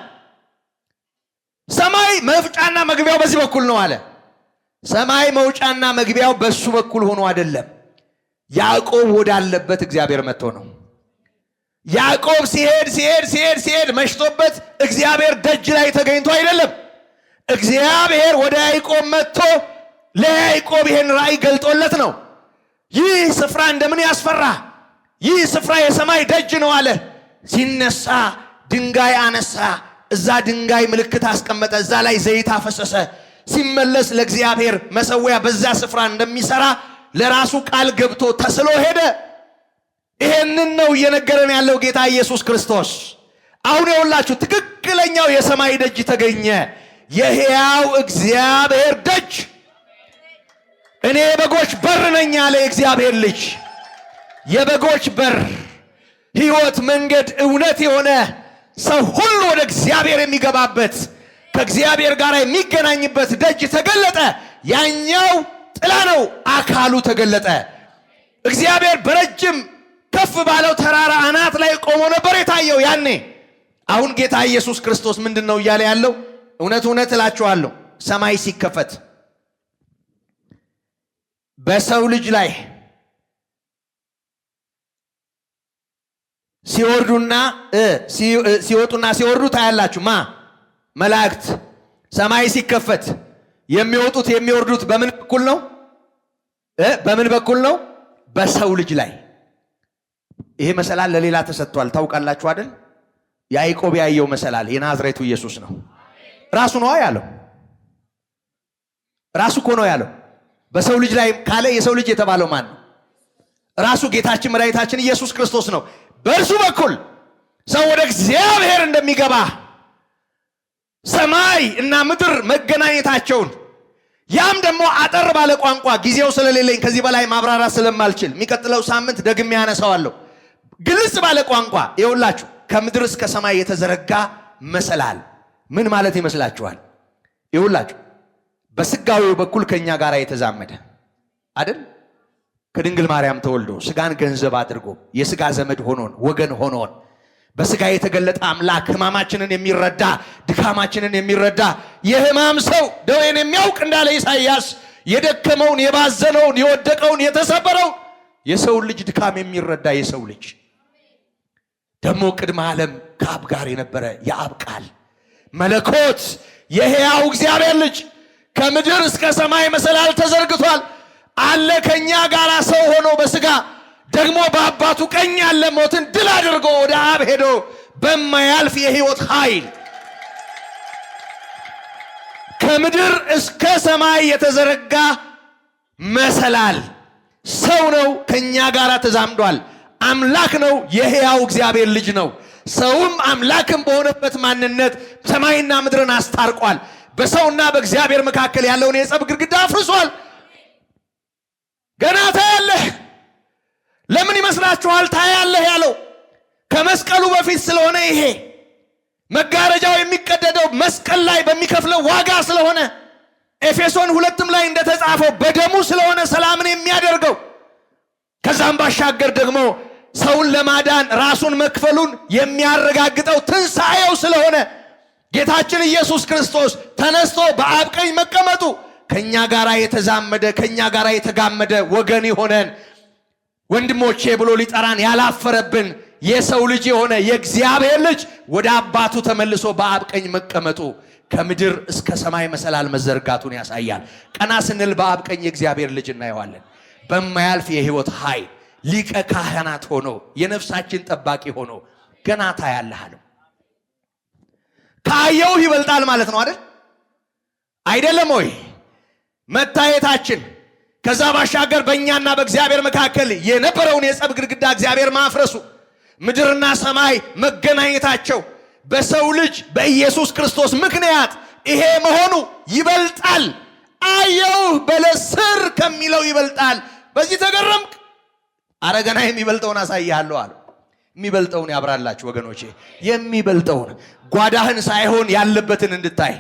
ሰማይ መውጫና መግቢያው በዚህ በኩል ነው አለ። ሰማይ መውጫና መግቢያው በሱ በኩል ሆኖ አይደለም፣ ያዕቆብ ወዳለበት እግዚአብሔር መጥቶ ነው። ያዕቆብ ሲሄድ መሽቶበት እግዚአብሔር ደጅ ላይ ተገኝቶ አይደለም። እግዚአብሔር ወደ ያዕቆብ መጥቶ ለያዕቆብ ይሄን ራእይ ገልጦለት ነው። ይህ ስፍራ እንደምን ያስፈራ! ይህ ስፍራ የሰማይ ደጅ ነው አለ። ሲነሳ ድንጋይ አነሳ። እዛ ድንጋይ ምልክት አስቀመጠ። እዛ ላይ ዘይት አፈሰሰ። ሲመለስ ለእግዚአብሔር መሰዊያ በዛ ስፍራ እንደሚሰራ ለራሱ ቃል ገብቶ ተስሎ ሄደ። ይሄንን ነው እየነገረን ያለው ጌታ ኢየሱስ ክርስቶስ። አሁን የውላችሁ ትክክለኛው የሰማይ ደጅ ተገኘ። የሕያው እግዚአብሔር ደጅ። እኔ የበጎች በር ነኝ አለ የእግዚአብሔር ልጅ። የበጎች በር፣ ሕይወት፣ መንገድ፣ እውነት የሆነ ሰው ሁሉ ወደ እግዚአብሔር የሚገባበት ከእግዚአብሔር ጋር የሚገናኝበት ደጅ ተገለጠ። ያኛው ጥላ ነው፣ አካሉ ተገለጠ። እግዚአብሔር በረጅም ከፍ ባለው ተራራ አናት ላይ ቆሞ ነበር የታየው ያኔ። አሁን ጌታ ኢየሱስ ክርስቶስ ምንድን ነው እያለ ያለው? እውነት እውነት እላችኋለሁ ሰማይ ሲከፈት በሰው ልጅ ላይ ሲወጡና ሲወርዱ ታያላችሁ። መላእክት። ሰማይ ሲከፈት የሚወጡት የሚወርዱት በምን በኩል ነው? በምን በኩል ነው? በሰው ልጅ ላይ። ይሄ መሰላል ለሌላ ተሰጥቷል። ታውቃላችሁ አይደል? ያዕቆብ ያየው መሰላል የናዝሬቱ ኢየሱስ ነው። ራሱ ነው ያለው። ራሱ እኮ ነው ያለው። በሰው ልጅ ላይ ካለ የሰው ልጅ የተባለው ማን ነው? ራሱ ጌታችን መድኃኒታችን ኢየሱስ ክርስቶስ ነው። በእርሱ በኩል ሰው ወደ እግዚአብሔር እንደሚገባ ሰማይ እና ምድር መገናኘታቸውን፣ ያም ደግሞ አጠር ባለ ቋንቋ ጊዜው ስለሌለኝ ከዚህ በላይ ማብራራት ስለማልችል የሚቀጥለው ሳምንት ደግሜ ያነሳዋለሁ። ግልጽ ባለ ቋንቋ ይኸውላችሁ ከምድር እስከ ሰማይ የተዘረጋ መሰላል ምን ማለት ይመስላችኋል? ይኸውላችሁ በስጋዊው በኩል ከኛ ጋር የተዛመደ አይደል? ከድንግል ማርያም ተወልዶ ስጋን ገንዘብ አድርጎ የስጋ ዘመድ ሆኖን ወገን ሆኖን በስጋ የተገለጠ አምላክ ሕማማችንን የሚረዳ ድካማችንን የሚረዳ የሕማም ሰው ደዌን የሚያውቅ እንዳለ ኢሳይያስ የደከመውን የባዘነውን የወደቀውን የተሰበረው የሰው ልጅ ድካም የሚረዳ የሰው ልጅ ደግሞ ቅድመ ዓለም ከአብ ጋር የነበረ የአብ ቃል መለኮት የሕያው እግዚአብሔር ልጅ ከምድር እስከ ሰማይ መሰላል ተዘርግቷል አለ። ከኛ ጋር ሰው ሆኖ በስጋ ደግሞ በአባቱ ቀኝ ያለ ሞትን ድል አድርጎ ወደ አብ ሄዶ በማያልፍ የሕይወት ኃይል ከምድር እስከ ሰማይ የተዘረጋ መሰላል ሰው ነው። ከኛ ጋር ተዛምዷል። አምላክ ነው። የሕያው እግዚአብሔር ልጅ ነው። ሰውም አምላክም በሆነበት ማንነት ሰማይና ምድርን አስታርቋል። በሰውና በእግዚአብሔር መካከል ያለውን የጸብ ግድግዳ አፍርሷል። ገና ታያለህ። ለምን ይመስላችኋል ታያለህ ያለው? ከመስቀሉ በፊት ስለሆነ ይሄ መጋረጃው የሚቀደደው መስቀል ላይ በሚከፍለው ዋጋ ስለሆነ ኤፌሶን 2 ላይ እንደተጻፈው በደሙ ስለሆነ ሰላምን የሚያደርገው ከዛም ባሻገር ደግሞ ሰውን ለማዳን ራሱን መክፈሉን የሚያረጋግጠው ትንሣኤው ስለሆነ ጌታችን ኢየሱስ ክርስቶስ ተነስቶ በአብ ቀኝ መቀመጡ ከኛ ጋር የተዛመደ ከኛ ጋር የተጋመደ ወገን የሆነን ወንድሞቼ ብሎ ሊጠራን ያላፈረብን የሰው ልጅ የሆነ የእግዚአብሔር ልጅ ወደ አባቱ ተመልሶ በአብ ቀኝ መቀመጡ ከምድር እስከ ሰማይ መሰላል መዘርጋቱን ያሳያል። ቀና ስንል በአብ ቀኝ የእግዚአብሔር ልጅ እናየዋለን። በማያልፍ የሕይወት ኃይል ሊቀ ካህናት ሆኖ የነፍሳችን ጠባቂ ሆኖ ገና ታያለህ አለው። ካየው ይበልጣል ማለት ነው አይደል? አይደለም ወይ? መታየታችን ከዛ ባሻገር በእኛና በእግዚአብሔር መካከል የነበረውን የጸብ ግድግዳ እግዚአብሔር ማፍረሱ፣ ምድርና ሰማይ መገናኘታቸው በሰው ልጅ በኢየሱስ ክርስቶስ ምክንያት ይሄ መሆኑ ይበልጣል። አየው በለስ ስር ከሚለው ይበልጣል። በዚህ ተገረምክ? አረ ገና የሚበልጠውን አሳይሃለሁ አለ። የሚበልጠውን ያብራላችሁ ወገኖቼ። የሚበልጠውን ጓዳህን ሳይሆን ያለበትን እንድታይ፣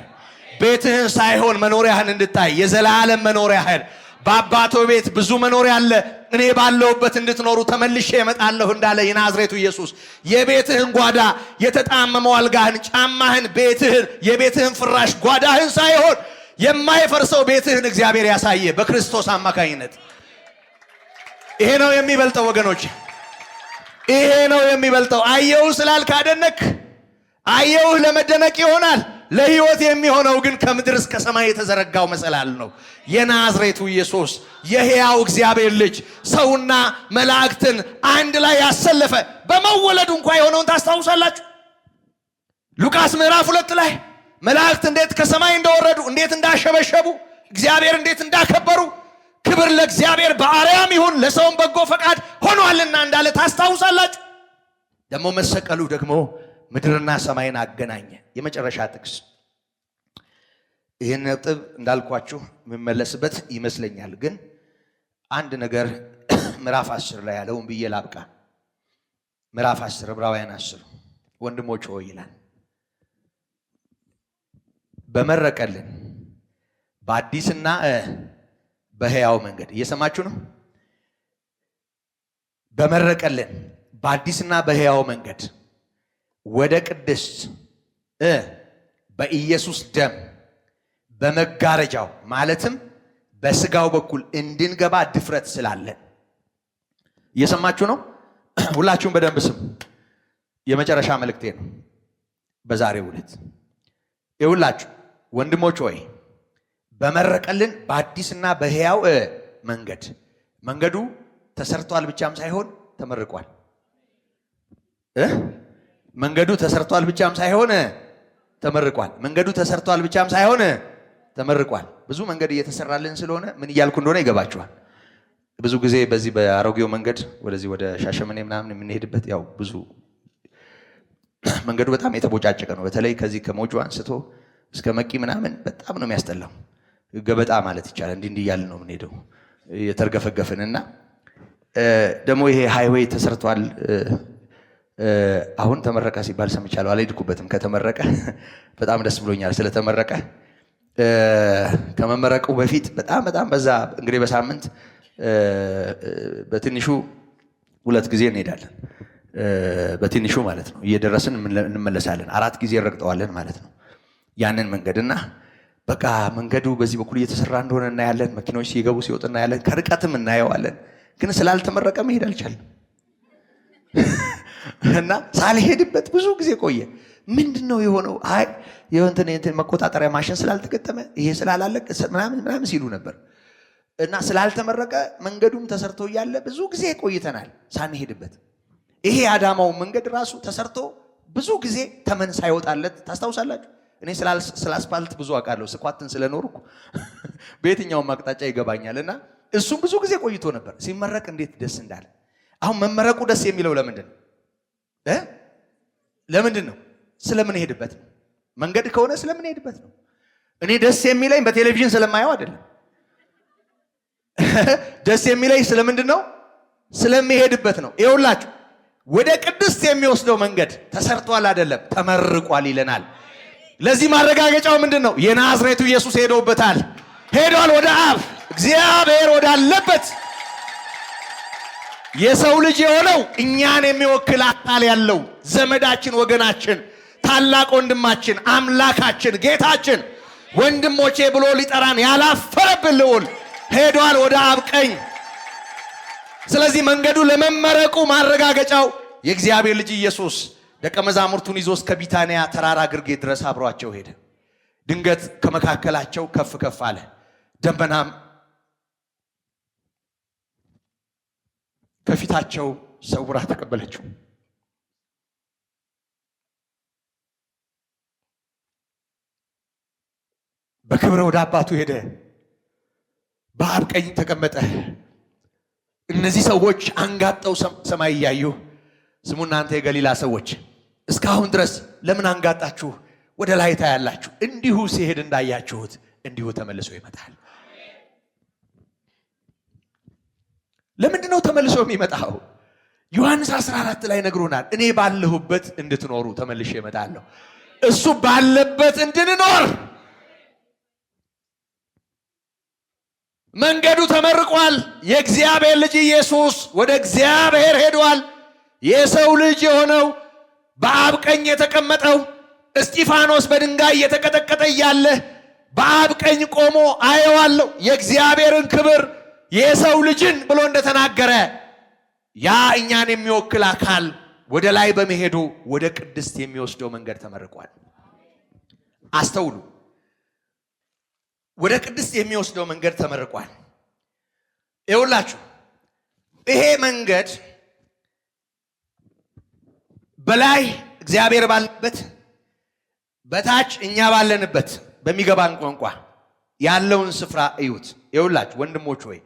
ቤትህን ሳይሆን መኖሪያህን እንድታይ፣ የዘላለም መኖሪያህን በአባቶ ቤት ብዙ መኖሪያ አለ፣ እኔ ባለሁበት እንድትኖሩ ተመልሼ እመጣለሁ እንዳለ የናዝሬቱ ኢየሱስ የቤትህን ጓዳ፣ የተጣመመው አልጋህን፣ ጫማህን፣ ቤትህን፣ የቤትህን ፍራሽ ጓዳህን ሳይሆን የማይፈርሰው ቤትህን እግዚአብሔር ያሳየ በክርስቶስ አማካኝነት። ይሄ ነው የሚበልጠው ወገኖች፣ ይሄ ነው የሚበልጠው። አየው ስላልክ አደነክ፣ አየው ለመደነቅ ይሆናል። ለሕይወት የሚሆነው ግን ከምድር እስከ ሰማይ የተዘረጋው መሰላል ነው። የናዝሬቱ ኢየሱስ የሕያው እግዚአብሔር ልጅ ሰውና መላእክትን አንድ ላይ ያሰለፈ በመወለዱ እንኳን የሆነውን ታስታውሳላችሁ። ሉቃስ ምዕራፍ 2 ላይ መላእክት እንዴት ከሰማይ እንደወረዱ፣ እንዴት እንዳሸበሸቡ፣ እግዚአብሔር እንዴት እንዳከበሩ፣ ክብር ለእግዚአብሔር በአርያም ይሁን ለሰውም በጎ ፈቃድ ሆኗልና እንዳለ ታስታውሳላችሁ። ደግሞ መሰቀሉ ደግሞ ምድርና ሰማይን አገናኘ። የመጨረሻ ጥቅስ ይህን ነጥብ እንዳልኳችሁ የምመለስበት ይመስለኛል። ግን አንድ ነገር ምዕራፍ 10 ላይ ያለውን ብዬ ላብቃ። ምዕራፍ 10 ዕብራውያን 10 ወንድሞች ሆይ ይላል፣ በመረቀልን በአዲስና በሕያው መንገድ። እየሰማችሁ ነው? በመረቀልን በአዲስና በሕያው መንገድ ወደ ቅድስት በኢየሱስ ደም በመጋረጃው ማለትም በስጋው በኩል እንድንገባ ድፍረት ስላለን። እየሰማችሁ ነው? ሁላችሁም በደንብ ስም። የመጨረሻ መልእክቴ ነው በዛሬው ዕለት። ይኸውላችሁ ወንድሞች ሆይ በመረቀልን በአዲስና በሕያው መንገድ። መንገዱ ተሰርቷል ብቻም ሳይሆን ተመርቋል። መንገዱ ተሰርቷል ብቻም ሳይሆን ተመርቋል። መንገዱ ተሰርቷል ብቻም ሳይሆን ተመርቋል። ብዙ መንገድ እየተሰራልን ስለሆነ ምን እያልኩ እንደሆነ ይገባችኋል። ብዙ ጊዜ በዚህ በአሮጌው መንገድ ወደዚህ ወደ ሻሸመኔ ምናምን የምንሄድበት ያው ብዙ መንገዱ በጣም የተቦጫጨቀ ነው። በተለይ ከዚህ ከሞጆ አንስቶ እስከ መቂ ምናምን በጣም ነው የሚያስጠላው። ገበጣ ማለት ይቻላል። እንዲህ እያልን ነው የምንሄደው የተርገፈገፍንና ደግሞ ይሄ ሃይዌይ ተሰርቷል። አሁን ተመረቀ ሲባል ሰምቻለሁ። አልሄድኩበትም። ከተመረቀ በጣም ደስ ብሎኛል ስለተመረቀ። ከመመረቁ በፊት በጣም በዛ እንግዲህ በሳምንት በትንሹ 2 ጊዜ እንሄዳለን። በትንሹ ማለት ነው። እየደረስን እንመለሳለን። 4 ጊዜ ረግጠዋለን ማለት ነው ያንን መንገድና በቃ መንገዱ በዚህ በኩል እየተሰራ እንደሆነ እናያለን። መኪኖች ሲገቡ ሲወጡ እናያለን። ከርቀትም እናየዋለን። ግን ስላልተመረቀ መሄድ አልቻለም እና ሳልሄድበት ብዙ ጊዜ ቆየ። ምንድነው የሆነው? አይ የእንትን መቆጣጠሪያ ማሽን ስላልተገጠመ ይሄ ስላላለቀ ምናምን ሲሉ ነበር። እና ስላልተመረቀ መንገዱም ተሰርቶ እያለ ብዙ ጊዜ ቆይተናል ሳንሄድበት። ይሄ አዳማው መንገድ ራሱ ተሰርቶ ብዙ ጊዜ ተመን ሳይወጣለት ታስታውሳላችሁ። እኔ ስለ አስፋልት ብዙ አውቃለሁ። ስኳትን ስለኖርኩ በየትኛውም አቅጣጫ ይገባኛል። እና እሱም ብዙ ጊዜ ቆይቶ ነበር። ሲመረቅ እንዴት ደስ እንዳለ። አሁን መመረቁ ደስ የሚለው ለምንድን ነው? ለምንድን ነው? ስለምን ሄድበት ነው። መንገድ ከሆነ ስለምን ሄድበት ነው። እኔ ደስ የሚለኝ በቴሌቪዥን ስለማየው አይደለም። ደስ የሚለኝ ስለምንድን ነው? ስለሚሄድበት ነው። ይኸውላችሁ ወደ ቅድስት የሚወስደው መንገድ ተሰርቷል አይደለም፣ ተመርቋል ይለናል። ለዚህ ማረጋገጫው ምንድን ነው? የናዝሬቱ ኢየሱስ ሄዶበታል። ሄዷል ወደ አብ እግዚአብሔር ወዳለበት። የሰው ልጅ የሆነው እኛን የሚወክል አካል ያለው ዘመዳችን፣ ወገናችን፣ ታላቅ ወንድማችን፣ አምላካችን፣ ጌታችን ወንድሞቼ ብሎ ሊጠራን ያላፈረብን ልዑል ሄዷል ወደ አብ ቀኝ። ስለዚህ መንገዱ ለመመረቁ ማረጋገጫው የእግዚአብሔር ልጅ ኢየሱስ ደቀ መዛሙርቱን ይዞ እስከ ቢታንያ ተራራ ግርጌ ድረስ አብሯቸው ሄደ። ድንገት ከመካከላቸው ከፍ ከፍ አለ፣ ደመናም ከፊታቸው ሰውራ ተቀበለችው። በክብር ወደ አባቱ ሄደ፣ በአብ ቀኝ ተቀመጠ። እነዚህ ሰዎች አንጋጠው ሰማይ እያዩ ስሙ እናንተ የገሊላ ሰዎች እስካሁን ድረስ ለምን አንጋጣችሁ? ወደ ላይ ታያላችሁ። እንዲሁ ሲሄድ እንዳያችሁት እንዲሁ ተመልሶ ይመጣል። ለምንድን ነው ተመልሶ የሚመጣው? ዮሐንስ 14 ላይ ነግሮናል። እኔ ባለሁበት እንድትኖሩ ተመልሼ እመጣለሁ። እሱ ባለበት እንድንኖር መንገዱ ተመርቋል። የእግዚአብሔር ልጅ ኢየሱስ ወደ እግዚአብሔር ሄዷል። የሰው ልጅ የሆነው በአብ ቀኝ የተቀመጠው እስጢፋኖስ በድንጋይ እየተቀጠቀጠ እያለ በአብ ቀኝ ቆሞ አየዋለሁ የእግዚአብሔርን ክብር የሰው ልጅን ብሎ እንደተናገረ ያ እኛን የሚወክል አካል ወደ ላይ በመሄዱ ወደ ቅድስት የሚወስደው መንገድ ተመርቋል። አስተውሉ። ወደ ቅድስት የሚወስደው መንገድ ተመርቋል። ይኸውላችሁ ይሄ መንገድ በላይ እግዚአብሔር ባለበት በታች እኛ ባለንበት በሚገባን ቋንቋ ያለውን ስፍራ እዩት። ይኸውላችሁ ወንድሞች ሆይ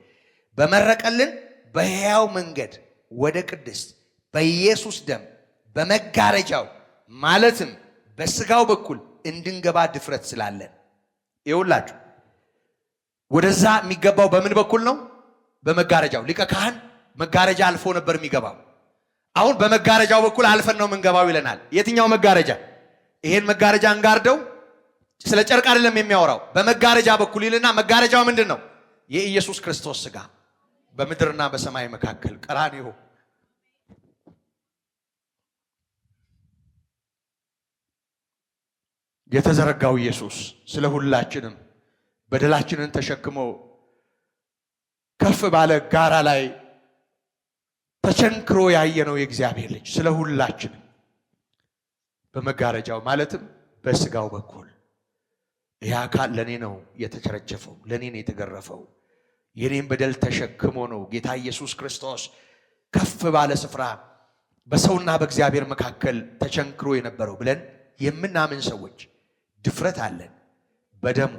በመረቀልን በሕያው መንገድ ወደ ቅድስት በኢየሱስ ደም በመጋረጃው ማለትም በስጋው በኩል እንድንገባ ድፍረት ስላለን። ይኸውላችሁ ወደዛ የሚገባው በምን በኩል ነው? በመጋረጃው። ሊቀ ካህን መጋረጃ አልፎ ነበር የሚገባው። አሁን በመጋረጃው በኩል አልፈን ነው የምንገባው ይለናል። የትኛው መጋረጃ? ይሄን መጋረጃ እንጋርደው። ስለ ጨርቅ አይደለም የሚያወራው፣ በመጋረጃ በኩል ይልና መጋረጃው ምንድን ነው? የኢየሱስ ክርስቶስ ሥጋ በምድርና በሰማይ መካከል ቀራንዮ የተዘረጋው ኢየሱስ ስለ ሁላችንም በደላችንን ተሸክሞ ከፍ ባለ ጋራ ላይ ተቸንክሮ ያየነው የእግዚአብሔር ልጅ ስለ ሁላችንም በመጋረጃው ማለትም በስጋው በኩል ይህ አካል ለኔ ነው የተቸረቸፈው፣ ለኔ ነው የተገረፈው፣ የኔን በደል ተሸክሞ ነው ጌታ ኢየሱስ ክርስቶስ ከፍ ባለ ስፍራ በሰውና በእግዚአብሔር መካከል ተቸንክሮ የነበረው ብለን የምናምን ሰዎች ድፍረት አለን። በደሙ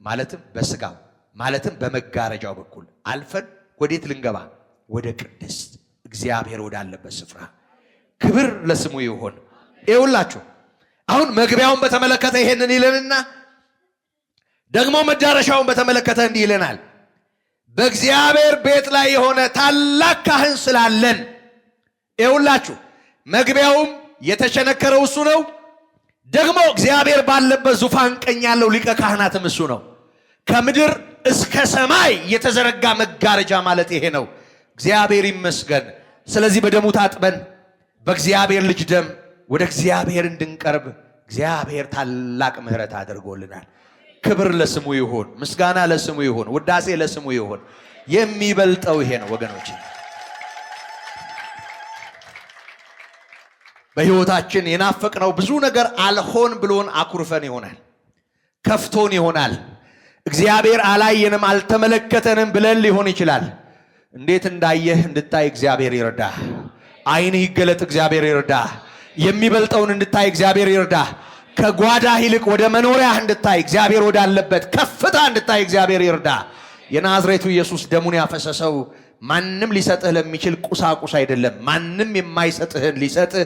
ማለትም በስጋው ማለትም በመጋረጃው በኩል አልፈን ወዴት ልንገባ? ወደ ቅድስት እግዚአብሔር ወዳለበት ስፍራ። ክብር ለስሙ ይሁን። ይኸውላችሁ አሁን መግቢያውን በተመለከተ ይሄንን ይለንና ደግሞ መዳረሻውን በተመለከተ እንዲህ ይለናል። በእግዚአብሔር ቤት ላይ የሆነ ታላቅ ካህን ስላለን። ይኸውላችሁ መግቢያውም የተሸነከረው እሱ ነው። ደግሞ እግዚአብሔር ባለበት ዙፋን ቀኝ ያለው ሊቀ ካህናትም እሱ ነው። ከምድር እስከ ሰማይ የተዘረጋ መጋረጃ ማለት ይሄ ነው። እግዚአብሔር ይመስገን። ስለዚህ በደሙ ታጥበን በእግዚአብሔር ልጅ ደም ወደ እግዚአብሔር እንድንቀርብ እግዚአብሔር ታላቅ ምሕረት አድርጎልናል። ክብር ለስሙ ይሁን፣ ምስጋና ለስሙ ይሁን፣ ውዳሴ ለስሙ ይሁን። የሚበልጠው ይሄ ነው ወገኖች። በሕይወታችን የናፈቅነው ብዙ ነገር አልሆን ብሎን አኩርፈን ይሆናል፣ ከፍቶን ይሆናል፣ እግዚአብሔር አላየንም አልተመለከተንም ብለን ሊሆን ይችላል። እንዴት እንዳየህ እንድታይ እግዚአብሔር ይርዳ። ዓይንህ ይገለጥ፣ እግዚአብሔር ይርዳ። የሚበልጠውን እንድታይ እግዚአብሔር ይርዳ። ከጓዳህ ይልቅ ወደ መኖሪያህ እንድታይ እግዚአብሔር ወዳለበት ከፍታ እንድታይ እግዚአብሔር ይርዳ። የናዝሬቱ ኢየሱስ ደሙን ያፈሰሰው ማንም ሊሰጥህ ለሚችል ቁሳቁስ አይደለም። ማንም የማይሰጥህን ሊሰጥህ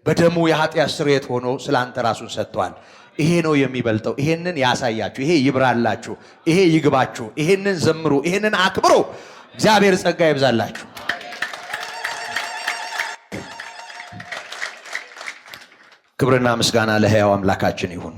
በደሙ የኃጢአት ስርየት ሆኖ ስላንተ ራሱን ሰጥቷል። ይሄ ነው የሚበልጠው። ይሄንን ያሳያችሁ፣ ይሄ ይብራላችሁ፣ ይሄ ይግባችሁ፣ ይሄንን ዘምሩ፣ ይሄንን አክብሩ። እግዚአብሔር ጸጋ ይብዛላችሁ። ክብርና ምስጋና ለሕያው አምላካችን ይሁን።